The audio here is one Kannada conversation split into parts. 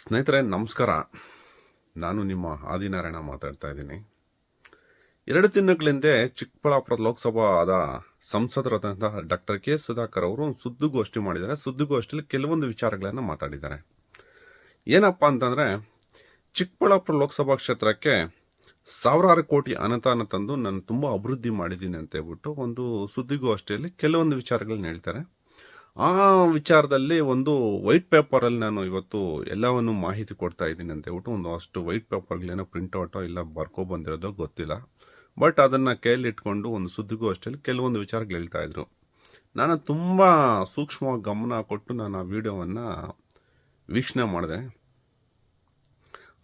ಸ್ನೇಹಿತರೆ ನಮಸ್ಕಾರ. ನಾನು ನಿಮ್ಮ ಆದಿನಾರಾಯಣ ಮಾತಾಡ್ತಾ ಇದ್ದೀನಿ. 2 ದಿನಗಳ ಹಿಂದೆ ಚಿಕ್ಕಬಳ್ಳಾಪುರ ಲೋಕಸಭಾದ ಸಂಸದರಾದಂತಹ ಡಾಕ್ಟರ್ ಕೆ ಸುಧಾಕರ್ ಅವರು ಒಂದು ಸುದ್ದಿಗೋಷ್ಠಿ ಮಾಡಿದ್ದಾರೆ. ಸುದ್ದಿಗೋಷ್ಠಿಯಲ್ಲಿ ಕೆಲವೊಂದು ವಿಚಾರಗಳನ್ನು ಮಾತಾಡಿದ್ದಾರೆ. ಏನಪ್ಪಾ ಅಂತಂದ್ರೆ, ಚಿಕ್ಕಬಳ್ಳಾಪುರ ಲೋಕಸಭಾ ಕ್ಷೇತ್ರಕ್ಕೆ ಸಾವಿರಾರು ಕೋಟಿ ಅನುದಾನ ತಂದು ನಾನು ತುಂಬಾ ಅಭಿವೃದ್ಧಿ ಮಾಡಿದ್ದೀನಿ ಅಂತ ಹೇಳ್ಬಿಟ್ಟು ಒಂದು ಸುದ್ದಿಗೋಷ್ಠಿಯಲ್ಲಿ ಕೆಲವೊಂದು ವಿಚಾರಗಳನ್ನ ಹೇಳ್ತಾರೆ. ಆ ವಿಚಾರದಲ್ಲಿ ಒಂದು ವೈಟ್ ಪೇಪರಲ್ಲಿ ನಾನು ಇವತ್ತು ಎಲ್ಲವನ್ನು ಮಾಹಿತಿ ಕೊಡ್ತಾ ಇದ್ದೀನಿ ಅಂತ ಹೇಳ್ಬಿಟ್ಟು ಒಂದು ಅಷ್ಟು ವೈಟ್ ಪೇಪರ್ಗಳೇನೋ ಪ್ರಿಂಟ್ಔಟೋ ಇಲ್ಲ ಬರ್ಕೊ ಬಂದಿರೋದೋ ಗೊತ್ತಿಲ್ಲ. ಬಟ್ ಅದನ್ನು ಕೈಯಲ್ಲಿ ಇಟ್ಕೊಂಡು ಒಂದು ಸುದ್ದಿಗೋಷ್ಠಿಯಲ್ಲಿ ಕೆಲವೊಂದು ವಿಚಾರಗಳು ಹೇಳ್ತಾ ಇದ್ರು. ನಾನು ತುಂಬ ಸೂಕ್ಷ್ಮವಾಗಿ ಗಮನ ಕೊಟ್ಟು ನಾನು ಆ ವಿಡಿಯೋವನ್ನು ವೀಕ್ಷಣೆ ಮಾಡಿದೆ.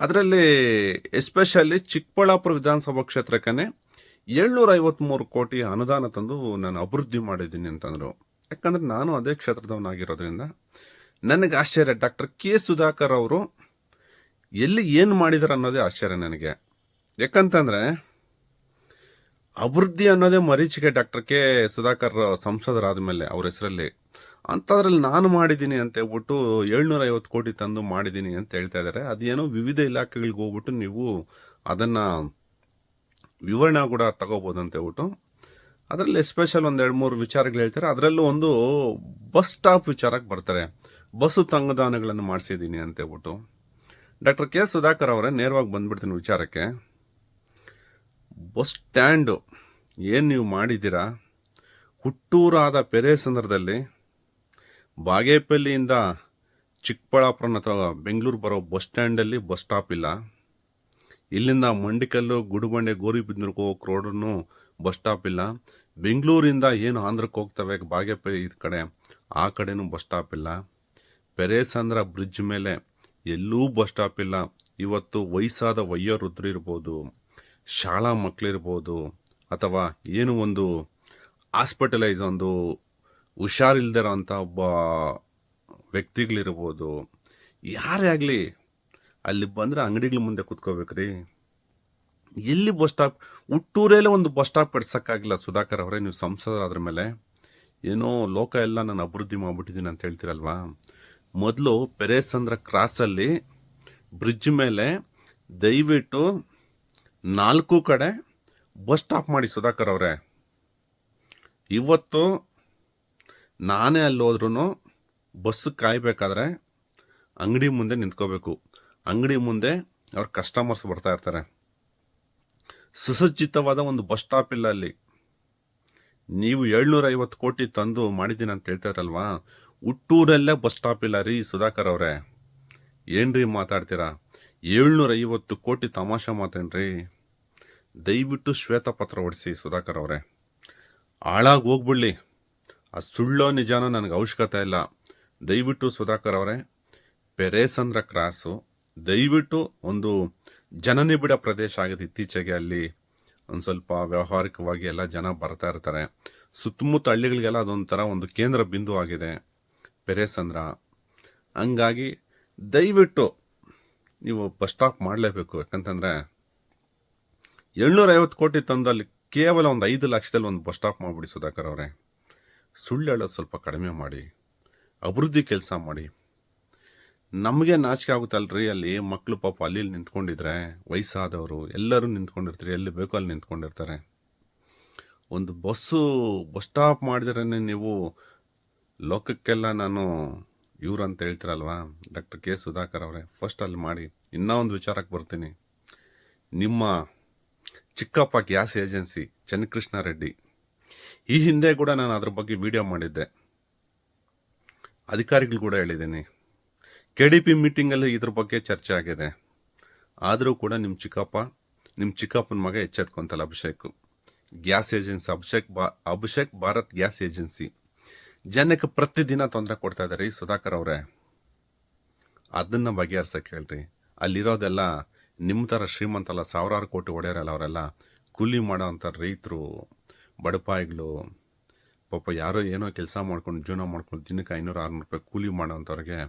ಅದರಲ್ಲಿ ಎಸ್ಪೆಷಲಿ ಚಿಕ್ಕಬಳ್ಳಾಪುರ ವಿಧಾನಸಭಾ ಕ್ಷೇತ್ರಕ್ಕೆ 753 ಕೋಟಿ ಅನುದಾನ ತಂದು ನಾನು ಅಭಿವೃದ್ಧಿ ಮಾಡಿದ್ದೀನಿ ಅಂತಂದರು. ಯಾಕಂದ್ರೆ ನಾನು ಅದೇ ಕ್ಷೇತ್ರದವನಾಗಿರೋದ್ರಿಂದ ನನಗೆ ಆಶ್ಚರ್ಯ. ಡಾಕ್ಟರ್ ಕೆ ಸುಧಾಕರ್ ಅವರು ಎಲ್ಲಿ ಏನು ಮಾಡಿದಾರೆ ಅನ್ನೋದೇ ಆಶ್ಚರ್ಯ ನನಗೆ. ಯಾಕಂತಂದ್ರೆ ಅಭಿವೃದ್ಧಿ ಅನ್ನೋದೇ ಮರೀಚಿಕೆ ಡಾಕ್ಟರ್ ಕೆ ಸುಧಾಕರ್ ಸಂಸದರಾದ ಮೇಲೆ ಅವ್ರ ಹೆಸರಲ್ಲಿ. ಅಂಥದ್ರಲ್ಲಿ ನಾನು ಮಾಡಿದ್ದೀನಿ ಅಂತ ಹೇಳ್ಬಿಟ್ಟು 750 ಕೋಟಿ ತಂದು ಮಾಡಿದ್ದೀನಿ ಅಂತ ಹೇಳ್ತಾ ಇದ್ದಾರೆ. ಅದೇನೋ ವಿವಿಧ ಇಲಾಖೆಗಳಿಗೆ ಹೋಗ್ಬಿಟ್ಟು ನೀವು ಅದನ್ನು ವಿವರಣೆ ಕೂಡ ತಗೋಬೋದು ಅಂತ ಹೇಳ್ಬಿಟ್ಟು ಅದರಲ್ಲಿ ಎಸ್ಪೆಷಲ್ ಒಂದು 2-3 ವಿಚಾರಗಳು ಹೇಳ್ತಾರೆ. ಅದರಲ್ಲೂ ಒಂದು ಬಸ್ ಸ್ಟಾಪ್ ವಿಚಾರಕ್ಕೆ ಬರ್ತಾರೆ. ಬಸ್ಸು ತಂಗುದಾಣಗಳನ್ನು ಮಾಡಿಸಿದ್ದೀನಿ ಅಂತ ಹೇಳ್ಬಿಟ್ಟು ಡಾಕ್ಟರ್ ಕೆ ಸುಧಾಕರ್ ಅವರೇ ನೇರವಾಗಿ ಬಂದ್ಬಿಡ್ತೀನಿ ವಿಚಾರಕ್ಕೆ. ಬಸ್ ಸ್ಟ್ಯಾಂಡು ಏನು ನೀವು ಮಾಡಿದ್ದೀರಾ, ಹುಟ್ಟೂರಾದ ಪೆರೇಸಂದ್ರದಲ್ಲಿ ಬಾಗೇಪಲ್ಲಿಯಿಂದ ಚಿಕ್ಕಬಳ್ಳಾಪುರ ಅಥವಾ ಬೆಂಗಳೂರು ಬರೋ ಬಸ್ ಸ್ಟ್ಯಾಂಡಲ್ಲಿ ಬಸ್ ಸ್ಟಾಪ್ ಇಲ್ಲ. ಇಲ್ಲಿಂದ ಮಂಡಿಕಲ್ಲು, ಗುಡುಬಂಡೆ, ಗೋರಿಬಿದನೂರಿಗೆ ಹೋಗೋ ರೋಡನ್ನು ಬಸ್ ಸ್ಟಾಪ್ ಇಲ್ಲ. ಬೆಂಗಳೂರಿಂದ ಏನು ಆಂಧ್ರಕ್ಕೆ ಹೋಗ್ತವೆ ಬಾಗೇಪಲ್ಲಿ ಕಡೆ, ಆ ಕಡೆನೂ ಬಸ್ ಸ್ಟಾಪ್ ಇಲ್ಲ. ಪೆರೇಸಂದ್ರ ಬ್ರಿಡ್ಜ್ ಮೇಲೆ ಎಲ್ಲೂ ಬಸ್ ಸ್ಟಾಪ್ ಇಲ್ಲ. ಇವತ್ತು ವಯಸ್ಸಾದ ವಯೋವೃದ್ಧರು ಇರ್ಬೋದು, ಶಾಲಾ ಮಕ್ಕಳಿರ್ಬೋದು, ಅಥವಾ ಏನು ಒಂದು ಹಾಸ್ಪಿಟಲೈಸ್ ಒಂದು ಹುಷಾರಿಲ್ದಿರೋ ಅಂಥ ಒಬ್ಬ ವ್ಯಕ್ತಿಗಳಿರ್ಬೋದು, ಯಾರೇ ಆಗಲಿ ಅಲ್ಲಿ ಬಂದರೆ ಅಂಗಡಿಗಳ ಮುಂದೆ ಕುತ್ಕೋಬೇಕ್ರಿ. ಎಲ್ಲಿ ಬಸ್ ಸ್ಟಾಪ್? ಹುಟ್ಟೂರಲ್ಲೇ ಒಂದು ಬಸ್ ಸ್ಟಾಪ್ ಇಡ್ಸೋಕ್ಕಾಗಿಲ್ಲ ಸುಧಾಕರ್ ಅವರೇ. ನೀವು ಸಂಸದರಾದ್ರ ಮೇಲೆ ಏನೋ ಲೋಕ ಎಲ್ಲ ನಾನು ಅಭಿವೃದ್ಧಿ ಮಾಡಿಬಿಟ್ಟಿದ್ದೀನಿ ಅಂತ ಹೇಳ್ತೀರಲ್ವಾ. ಮೊದಲು ಪೆರೇಸಂದ್ರ ಕ್ರಾಸಲ್ಲಿ ಬ್ರಿಡ್ಜ್ ಮೇಲೆ ದಯವಿಟ್ಟು 4 ಕಡೆ ಬಸ್ ಸ್ಟಾಪ್ ಮಾಡಿ ಸುಧಾಕರ್ ಅವರೇ. ಇವತ್ತು ನಾನೇ ಅಲ್ಲಿ ಹೋದ್ರೂ ಬಸ್ ಕಾಯಬೇಕಾದ್ರೆ ಅಂಗಡಿ ಮುಂದೆ ನಿಂತ್ಕೋಬೇಕು. ಅಂಗಡಿ ಮುಂದೆ ಅವ್ರ ಕಸ್ಟಮರ್ಸ್ ಬರ್ತಾ ಇರ್ತಾರೆ. ಸುಸಜ್ಜಿತವಾದ ಒಂದು ಬಸ್ ಸ್ಟಾಪ್ ಇಲ್ಲ ಅಲ್ಲಿ. ನೀವು 750 ಕೋಟಿ ತಂದು ಮಾಡಿದ್ದೀನಿ ಅಂತ ಹೇಳ್ತಾರಲ್ವಾ, ಹುಟ್ಟೂರಲ್ಲೇ ಬಸ್ ಸ್ಟಾಪ್ ಇಲ್ಲ ರೀ ಸುಧಾಕರ್ ಅವರೇ. ಏನ್ರಿ ಮಾತಾಡ್ತೀರಾ? 750 ಕೋಟಿ ತಮಾಷೆ ಮಾತೇನ್ರಿ? ದಯವಿಟ್ಟು ಶ್ವೇತಪತ್ರ ಹೊಡಿಸಿ ಸುಧಾಕರ್ ಅವರೇ. ಹಾಳಾಗಿ ಹೋಗ್ಬಿಡ್ಲಿ. ಆ ಸುಳ್ಳೋ ನಿಜಾನೋ ನನಗೆ ಅವಶ್ಯಕತೆ ಇಲ್ಲ. ದಯವಿಟ್ಟು ಸುಧಾಕರ್ ಅವರೇ, ಪೆರೇಸಂದ್ರ ಕ್ರಾಸು ದಯವಿಟ್ಟು ಒಂದು ಜನನಿಬಿಡ ಪ್ರದೇಶ ಆಗಿದೆ. ಇತ್ತೀಚೆಗೆ ಅಲ್ಲಿ ಒಂದು ಸ್ವಲ್ಪ ವ್ಯಾವಹಾರಿಕವಾಗಿ ಎಲ್ಲ ಜನ ಬರ್ತಾ ಇರ್ತಾರೆ. ಸುತ್ತಮುತ್ತ ಹಳ್ಳಿಗಳಿಗೆಲ್ಲ ಅದೊಂಥರ ಒಂದು ಕೇಂದ್ರ ಬಿಂದು ಆಗಿದೆ ಪೆರೇಸಂದ್ರ. ಹಂಗಾಗಿ ದಯವಿಟ್ಟು ನೀವು ಬಸ್ ಸ್ಟಾಪ್ ಮಾಡಲೇಬೇಕು. ಯಾಕಂತಂದರೆ 750 ಕೋಟಿ ತಂದಲ್ಲಿ ಕೇವಲ ಒಂದು 5 ಲಕ್ಷದಲ್ಲಿ ಒಂದು ಬಸ್ ಸ್ಟಾಪ್ ಮಾಡಿಬಿಡಿ ಸುಧಾಕರ್ ಅವರೇ. ಸುಳ್ಳು ಹೇಳೋದು ಸ್ವಲ್ಪ ಕಡಿಮೆ ಮಾಡಿ, ಅಭಿವೃದ್ಧಿ ಕೆಲಸ ಮಾಡಿ. ನಮಗೆ ನಾಚಿಕೆ ಆಗುತ್ತಲ್ರಿ. ಅಲ್ಲಿ ಮಕ್ಕಳು ಪಾಪ ಅಲ್ಲಿ ನಿಂತ್ಕೊಂಡಿದ್ರೆ, ವಯಸ್ಸಾದವರು ಎಲ್ಲರೂ ನಿಂತ್ಕೊಂಡಿರ್ತಾರೆ. ಎಲ್ಲಿ ಬೇಕೋ ಅಲ್ಲಿ ನಿಂತ್ಕೊಂಡಿರ್ತಾರೆ. ಒಂದು ಬಸ್ ಸ್ಟಾಪ್ ಮಾಡಿದ್ರೇ ನೀವು ಲೋಕಕ್ಕೆಲ್ಲ ನಾನು ಇವ್ರು ಅಂತ ಹೇಳ್ತೀರಲ್ವಾ ಡಾಕ್ಟರ್ ಕೆ ಸುಧಾಕರ್ ಅವರೇ. ಫಸ್ಟ್ ಅಲ್ಲಿ ಮಾಡಿ. ಇನ್ನೂ ಒಂದು ವಿಚಾರಕ್ಕೆ ಬರ್ತೀನಿ. ನಿಮ್ಮ ಚಿಕ್ಕಪ್ಪ ಗ್ಯಾಸ್ ಏಜೆನ್ಸಿ ಚನ್ನಕೃಷ್ಣ ರೆಡ್ಡಿ, ಈ ಹಿಂದೆ ಕೂಡ ನಾನು ಅದ್ರ ಬಗ್ಗೆ ವಿಡಿಯೋ ಮಾಡಿದ್ದೆ. ಅಧಿಕಾರಿಗಳು ಕೂಡ ಹೇಳಿದ್ದೀನಿ. KDP ಮೀಟಿಂಗಲ್ಲಿ ಇದ್ರ ಬಗ್ಗೆ ಚರ್ಚೆ ಆಗಿದೆ. ಆದರೂ ಕೂಡ ನಿಮ್ಮ ಚಿಕ್ಕಪ್ಪನ ಮಗ ಎಚ್ಚೆತ್ಕೊಂತಲ್ಲ Abhishek. Gas agency Abhishek Bharat gas agency ಜನಕ್ಕೆ ಪ್ರತಿದಿನ ತೊಂದರೆ ಕೊಡ್ತಾ ಇದ್ದಾರೆ ಈ ಸುಧಾಕರ್ ಅವರೇ. ಅದನ್ನು ಬಗೆಹರ್ಸಕ್ಕೆ ಹೇಳ್ರಿ. ಅಲ್ಲಿರೋದೆಲ್ಲ ನಿಮ್ಮ ಥರ ಶ್ರೀಮಂತಲ್ಲ, ಸಾವಿರಾರು ಕೋಟಿ ಒಡೆಯರಲ್ಲ. ಅವರೆಲ್ಲ ಕೂಲಿ ಮಾಡೋ ಅಂಥ ರೈತರು, ಬಡಪಾಯಿಗಳು, ಪಾಪ ಯಾರೋ ಏನೋ ಕೆಲಸ ಮಾಡ್ಕೊಂಡು ಜೀವನ ಮಾಡ್ಕೊಂಡು ದಿನಕ್ಕೆ 500-600 ರೂಪಾಯಿ ಕೂಲಿ ಮಾಡೋ ಅಂಥವ್ರಿಗೆ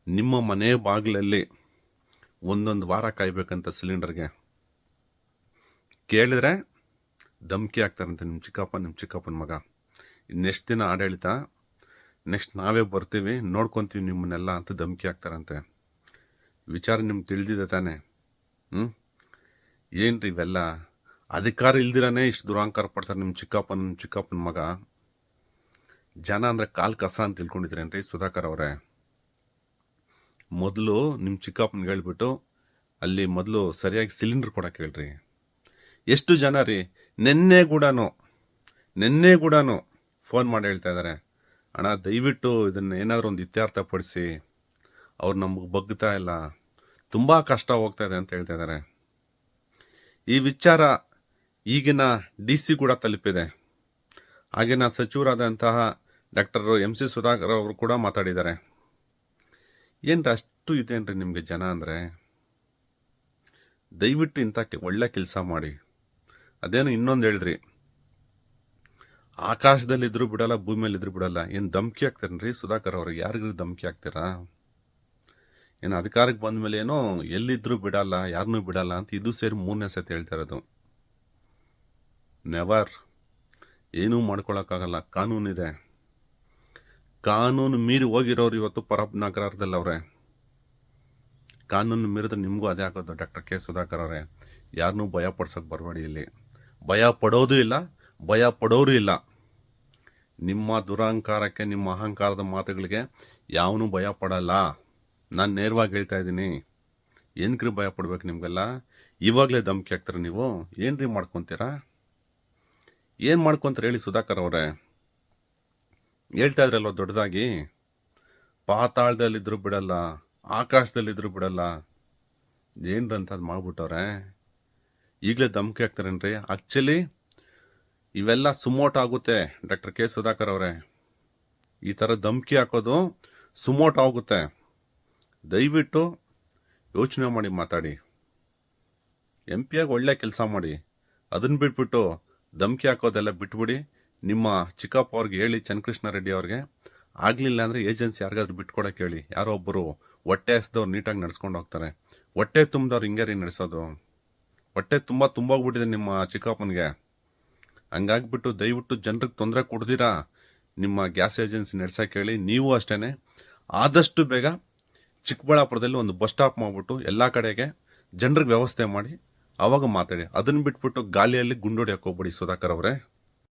ನಿಮ್ಮ ಮನೆ ಬಾಗಿಲಲ್ಲಿ ಒಂದೊಂದು ವಾರ ಕಾಯ್ಬೇಕಂತ ಸಿಲಿಂಡರ್ಗೆ ಕೇಳಿದ್ರೆ ಧಮಕಿ ಆಗ್ತಾರಂತೆ ನಿಮ್ಮ ಚಿಕ್ಕಪ್ಪನ ಮಗ. ಇನ್ನೆಷ್ಟು ದಿನ ಆಡಳಿತ, ನೆಕ್ಸ್ಟ್ ನಾವೇ ಬರ್ತೀವಿ ನೋಡ್ಕೊತೀವಿ ನಿಮ್ಮನ್ನೆಲ್ಲ ಅಂತ ಧಮಕಿ ಆಗ್ತಾರಂತೆ. ವಿಚಾರ ನಿಮ್ಗೆ ತಿಳಿದಿದೆ ತಾನೆ? ಹ್ಞೂ ಏನ್ರಿ ಇವೆಲ್ಲ? ಅಧಿಕಾರ ಇಲ್ದಿರಾನೇ ಇಷ್ಟು ದುರಾಂಕಾರ ಪಡ್ತಾರೆ ನಿಮ್ಮ ಚಿಕ್ಕಪ್ಪನ ಮಗ. ಜನ ಅಂದರೆ ಕಾಲು ಕಸ ಅಂತ ತಿಳ್ಕೊಂಡಿದ್ರೇನ್ರಿ ಸುಧಾಕರ್ ಅವರೇ? ಮೊದಲು ನಿಮ್ಮ ಚಿಕ್ಕಪ್ಪನಿಗೆ ಹೇಳ್ಬಿಟ್ಟು ಅಲ್ಲಿ ಮೊದಲು ಸರಿಯಾಗಿ ಸಿಲಿಂಡರ್ ಕೊಡಕ್ಕೆ ಹೇಳ್ರಿ. ಎಷ್ಟು ಜನ ರೀ ನೆನ್ನೆ ಕೂಡನು ಫೋನ್ ಮಾಡಿ ಹೇಳ್ತಾ ಇದ್ದಾರೆ, ಅಣ್ಣ ದಯವಿಟ್ಟು ಇದನ್ನು ಏನಾದರೂ ಒಂದು ಇತ್ಯರ್ಥಪಡಿಸಿ, ಅವ್ರು ನಮಗೆ ಬಗ್ತಾ ಇಲ್ಲ, ತುಂಬ ಕಷ್ಟ ಹೋಗ್ತಾ ಇದೆ ಅಂತ ಹೇಳ್ತಾ ಇದ್ದಾರೆ. ಈ ವಿಚಾರ ಈಗಿನ DC ಕೂಡ ತಲುಪಿದೆ. ಆಗಿನ ಸಚಿವರಾದಂತಹ ಡಾಕ್ಟರ್ MC ಸುಧಾಕರ್ ಅವರು ಕೂಡ ಮಾತಾಡಿದ್ದಾರೆ. ಏನ್ರಿ ಅಷ್ಟು ಇದೇನ್ರಿ ನಿಮಗೆ ಜನ ಅಂದರೆ? ದಯವಿಟ್ಟು ಇಂಥ ಒಳ್ಳೆ ಕೆಲಸ ಮಾಡಿ. ಅದೇನು ಇನ್ನೊಂದು ಹೇಳಿದ್ರಿ, ಆಕಾಶದಲ್ಲಿದ್ದರೂ ಬಿಡಲ್ಲ, ಭೂಮಿಯಲ್ಲಿದ್ದರೂ ಬಿಡಲ್ಲ. ಏನು ಧಮ್ಕಿ ಹಾಕ್ತಾರೇನ್ರಿ ಸುಧಾಕರ್ ಅವ್ರಿಗೆ? ಯಾರಿಗೂ ಧಮ್ಕಿ ಹಾಕ್ತೀರಾ? ಏನು ಅಧಿಕಾರಕ್ಕೆ ಬಂದ ಮೇಲೆ ಏನೋ ಎಲ್ಲಿದ್ದರೂ ಬಿಡಲ್ಲ, ಯಾರನ್ನೂ ಬಿಡಲ್ಲ ಅಂತ ಇದು ಸೇರಿ 3ನೇ ಸತಿ ಹೇಳ್ತಾ ಇರೋದು. ನೆವರ್. ಏನೂ ಮಾಡ್ಕೊಳಕ್ಕಾಗಲ್ಲ. ಕಾನೂನಿದೆ. ಕಾನೂನು ಮೀರಿ ಹೋಗಿರೋರು ಇವತ್ತು ಪರಬ್ ನಗರದಲ್ಲವ್ರೆ. ಕಾನೂನು ಮೀರಿದ್ರೆ ನಿಮಗೂ ಅದೇ ಆಗೋದು. ಡಾಕ್ಟರ್ K ಸುಧಾಕರ್ ಅವರೇ, ಯಾರನ್ನೂ ಭಯ ಪಡ್ಸೋಕೆ ಬರಬೇಡಿ. ಇಲ್ಲಿ ಭಯ ಪಡೋದು ಇಲ್ಲ, ಭಯ ಪಡೋರು ಇಲ್ಲ. ನಿಮ್ಮ ದುರಹಂಕಾರಕ್ಕೆ, ನಿಮ್ಮ ಅಹಂಕಾರದ ಮಾತುಗಳಿಗೆ ಯಾವನೂ ಭಯ ಪಡಲ್ಲ. ನಾನು ನೇರವಾಗಿ ಹೇಳ್ತಾ ಇದ್ದೀನಿ. ಏನಕ್ರಿ ಭಯ ಪಡ್ಬೇಕು ನಿಮಗೆಲ್ಲ? ಇವಾಗಲೇ ಧಮ್ಕಿ ಹಾಕ್ತಾರೆ ನೀವು. ಏನ್ರಿ ಮಾಡ್ಕೊತೀರಾ? ಏನು ಮಾಡ್ಕೊತಾರೆ ಹೇಳಿ ಸುಧಾಕರ್ ಅವರೇ? ಹೇಳ್ತಾ ಇದ್ರಲ್ವ ದೊಡ್ಡದಾಗಿ, ಪಾತಾಳದಲ್ಲಿದ್ದರೂ ಬಿಡಲ್ಲ, ಆಕಾಶದಲ್ಲಿದ್ದರೂ ಬಿಡಲ್ಲ. ಏನ್ರಂತದ್ದು ಮಾಡ್ಬಿಟ್ಟವ್ರೆ. ಈಗಲೇ ಧಮ್ಕಿ ಹಾಕ್ತಾರೇನ್ರಿ? ಆ್ಯಕ್ಚುಲಿ ಇವೆಲ್ಲ ಸುಮೋಟ ಆಗುತ್ತೆ ಡಾಕ್ಟರ್ K ಸುಧಾಕರ್ ಅವರೇ. ಈ ಥರ ಧಮ್ಕಿ ಹಾಕೋದು ಸುಮೋಟ ಆಗುತ್ತೆ. ದಯವಿಟ್ಟು ಯೋಚನೆ ಮಾಡಿ ಮಾತಾಡಿ. MP ಆಗಿ ಒಳ್ಳೆ ಕೆಲಸ ಮಾಡಿ. ಅದನ್ನು ಬಿಟ್ಬಿಟ್ಟು ಧಮ್ಕಿ ಹಾಕೋದೆಲ್ಲ ಬಿಟ್ಬಿಡಿ. ನಿಮ್ಮ ಚಿಕ್ಕಪ್ಪ ಅವ್ರಿಗೆ ಹೇಳಿ, ಚನ್ನಕೃಷ್ಣ ರೆಡ್ಡಿ ಅವ್ರಿಗೆ. ಆಗಲಿಲ್ಲ ಅಂದರೆ ಏಜೆನ್ಸಿ ಯಾರಿಗಾದ್ರೂ ಬಿಟ್ಕೊಡಕ್ಕೆ ಹೇಳಿ. ಯಾರೋ ಒಬ್ಬರು ಹೊಟ್ಟೆ ಹಸ್ದವ್ರು ನೀಟಾಗಿ ನಡ್ಸ್ಕೊಂಡು ಹೋಗ್ತಾರೆ. ಹೊಟ್ಟೆ ತುಂಬಿದವ್ರು ಹಿಂಗೆ ರೀ ನಡೆಸೋದು. ಹೊಟ್ಟೆ ತುಂಬೋಗ್ಬಿಟ್ಟಿದೆ ನಿಮ್ಮ ಚಿಕ್ಕಪ್ಪನಿಗೆ. ಹಂಗಾಗ್ಬಿಟ್ಟು ದಯವಿಟ್ಟು ಜನರಿಗೆ ತೊಂದರೆ ಕೊಡ್ದಿರಾ ನಿಮ್ಮ ಗ್ಯಾಸ್ ಏಜೆನ್ಸಿ ನಡ್ಸೋಕೆ ಹೇಳಿ. ನೀವು ಅಷ್ಟೇ ಆದಷ್ಟು ಬೇಗ ಚಿಕ್ಕಬಳ್ಳಾಪುರದಲ್ಲಿ ಒಂದು ಬಸ್ ಸ್ಟಾಪ್ ಮಾಡಿಬಿಟ್ಟು ಎಲ್ಲ ಕಡೆಗೆ ಜನರಿಗೆ ವ್ಯವಸ್ಥೆ ಮಾಡಿ, ಆವಾಗ ಮಾತಾಡಿ. ಅದನ್ನು ಬಿಟ್ಬಿಟ್ಟು ಗಾಳಿಯಲ್ಲಿ ಗುಂಡೊಡಿಯೋಕೆ ಹೋಗ್ಬಿಡಿ ಸುಧಾಕರ್ ಅವರೇ.